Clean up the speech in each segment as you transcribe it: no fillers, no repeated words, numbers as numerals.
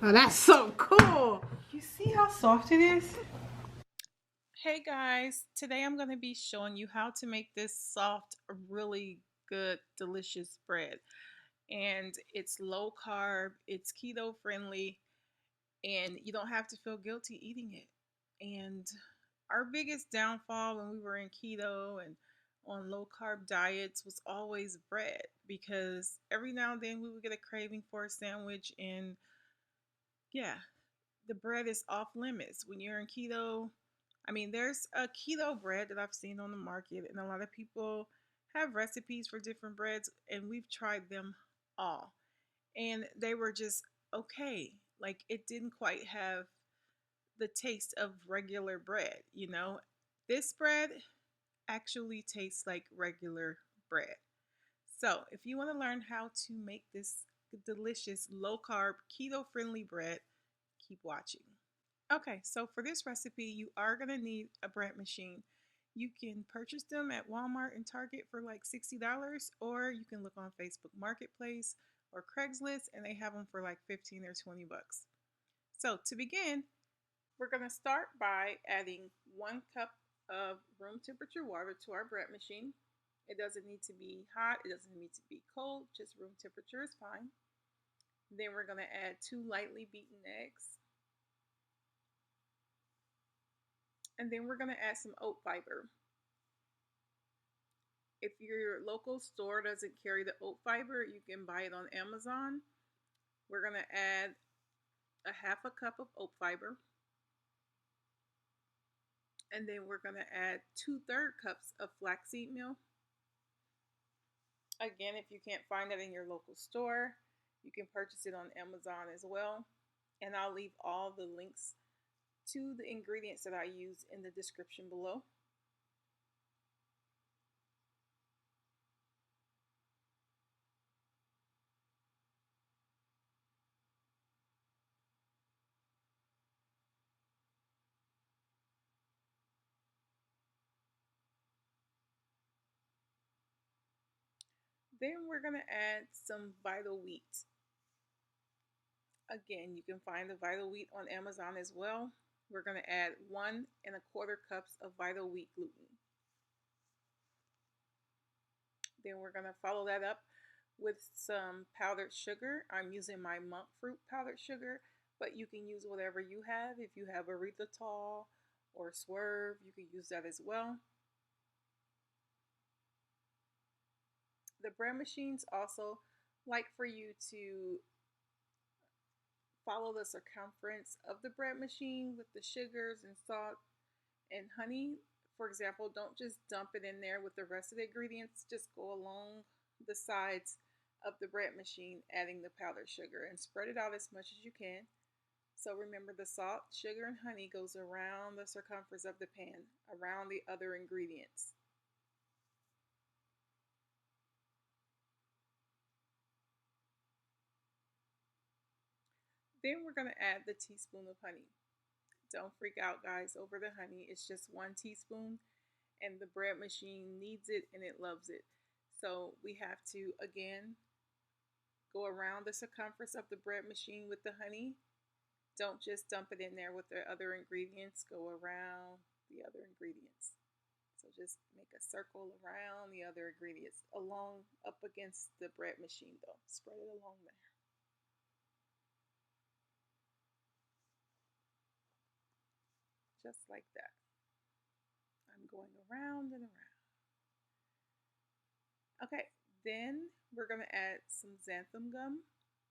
Oh, that's so cool. You see how soft it is? Hey guys, today I'm going to be showing you how to make this soft, really good, delicious bread. And it's low carb, it's keto friendly, and you don't have to feel guilty eating it. And our biggest downfall when we were in keto and on low carb diets was always bread, because every now and then we would get a craving for a sandwich, and yeah, the bread is off limits when you're in keto. I mean, there's a keto bread that I've seen on the market, and a lot of people have recipes for different breads, and we've tried them all. And they were just okay. Like, it didn't quite have the taste of regular bread. This bread actually tastes like regular bread. So, if you want to learn how to make this delicious low carb, keto friendly bread, keep watching. Okay, so for this recipe, you are going to need a bread machine. You can purchase them at Walmart and Target for like $60, or you can look on Facebook Marketplace or Craigslist and they have them for like 15 or 20 bucks. So to begin, we're going to start by adding 1 cup of room temperature water to our bread machine. It doesn't need to be hot, it doesn't need to be cold, just room temperature is fine. Then we're going to add 2 lightly beaten eggs. And then we're going to add some oat fiber. If your local store doesn't carry the oat fiber, you can buy it on Amazon. We're going to add a 1/2 cup of oat fiber. And then we're going to add 2/3 cups of flaxseed meal. Again, if you can't find that in your local store, you can purchase it on Amazon as well. And I'll leave all the links to the ingredients that I use in the description below. Then we're going to add some Vital Wheat. Again, you can find the Vital Wheat on Amazon as well. We're going to add 1 1/4 cups of Vital Wheat Gluten. Then we're going to follow that up with some powdered sugar. I'm using my monk fruit powdered sugar, but you can use whatever you have. If you have erythritol or swerve, you can use that as well. The bread machines also like for you to follow the circumference of the bread machine with the sugars and salt and honey. For example, don't just dump it in there with the rest of the ingredients. Just go along the sides of the bread machine, adding the powdered sugar, and spread it out as much as you can. So remember, the salt, sugar, and honey goes around the circumference of the pan, around the other ingredients. Then we're going to add the teaspoon of honey. Don't freak out, guys, over the honey. It's just 1 teaspoon, and the bread machine needs it and it loves it. So we have to, again, go around the circumference of the bread machine with the honey. Don't just dump it in there with the other ingredients. Go around the other ingredients. So just make a circle around the other ingredients, along up against the bread machine though. Spread it along there. Just like that. I'm going around and around. Okay, then we're going to add some xanthan gum.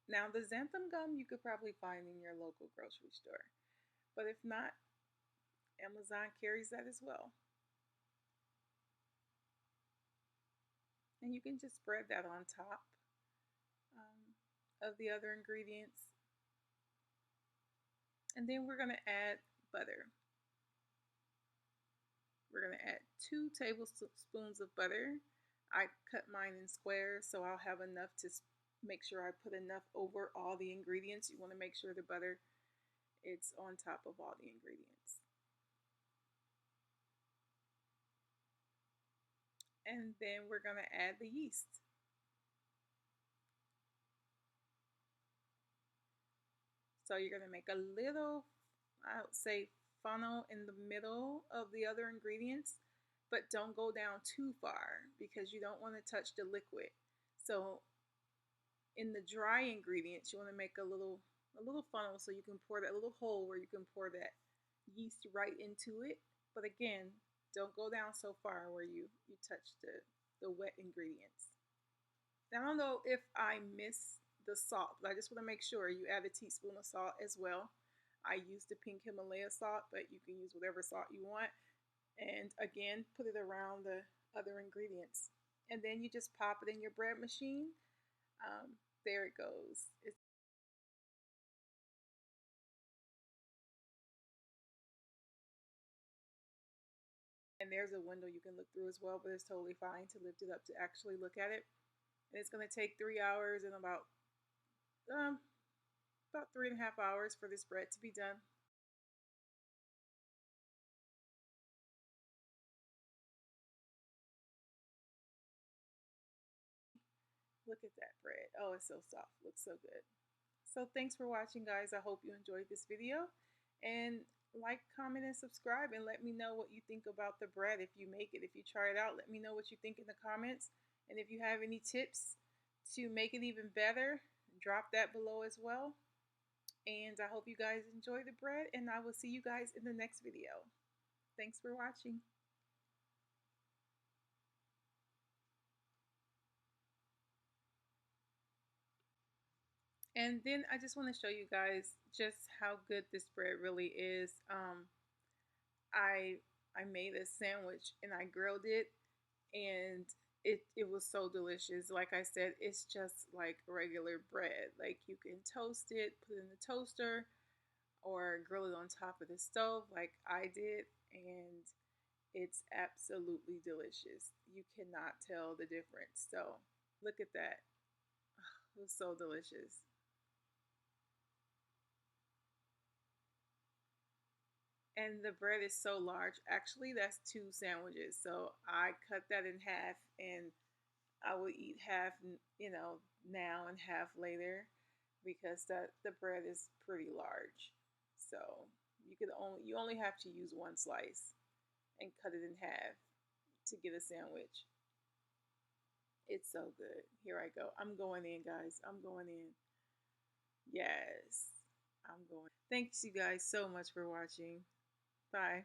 Now, the xanthan gum you could probably find in your local grocery store, but if not, Amazon carries that as well. And you can just spread that on top of the other ingredients. And then we're going to add butter. We're going to add 2 tablespoons of butter. I cut mine in squares, so I'll have enough to make sure I put enough over all the ingredients. You want to make sure the butter is on top of all the ingredients. And then we're going to add the yeast. So you're going to make a little, I would say, funnel in the middle of the other ingredients, but don't go down too far because you don't want to touch the liquid. So in the dry ingredients, you want to make a little funnel so you can pour that little hole where you can pour that yeast right into it. But again, don't go down so far where you touch the wet ingredients. Now, I don't know if I miss the salt, but I just want to make sure you add a teaspoon of salt as well. I used the pink Himalaya salt, but you can use whatever salt you want. And again, put it around the other ingredients. And then you just pop it in your bread machine. There it goes. And there's a window you can look through as well, but it's totally fine to lift it up to actually look at it. And it's going to take 3 hours and about 3.5 hours for this bread to be done. Look at that bread. Oh, it's so soft. Looks so good. So thanks for watching, guys. I hope you enjoyed this video. And like, comment, and subscribe, and let me know what you think about the bread if you make it. If you try it out, let me know what you think in the comments. And if you have any tips to make it even better, drop that below as well. And I hope you guys enjoy the bread, and I will see you guys in the next video. Thanks for watching. And then I just want to show you guys just how good this bread really is. I made a sandwich and I grilled it, and it was so delicious. Like I said, it's just like regular bread. Like you can toast it, put it in the toaster, or grill it on top of the stove like I did, and it's absolutely delicious. You cannot tell the difference. So look at that. It was so delicious. And the bread is so large. Actually, that's 2 sandwiches. So I cut that in half, and I will eat half, now and half later, because the bread is pretty large. So you only have to use 1 slice and cut it in half to get a sandwich. It's so good. Here I go. I'm going in, guys. I'm going in. Yes, I'm going. Thanks you guys so much for watching. Bye.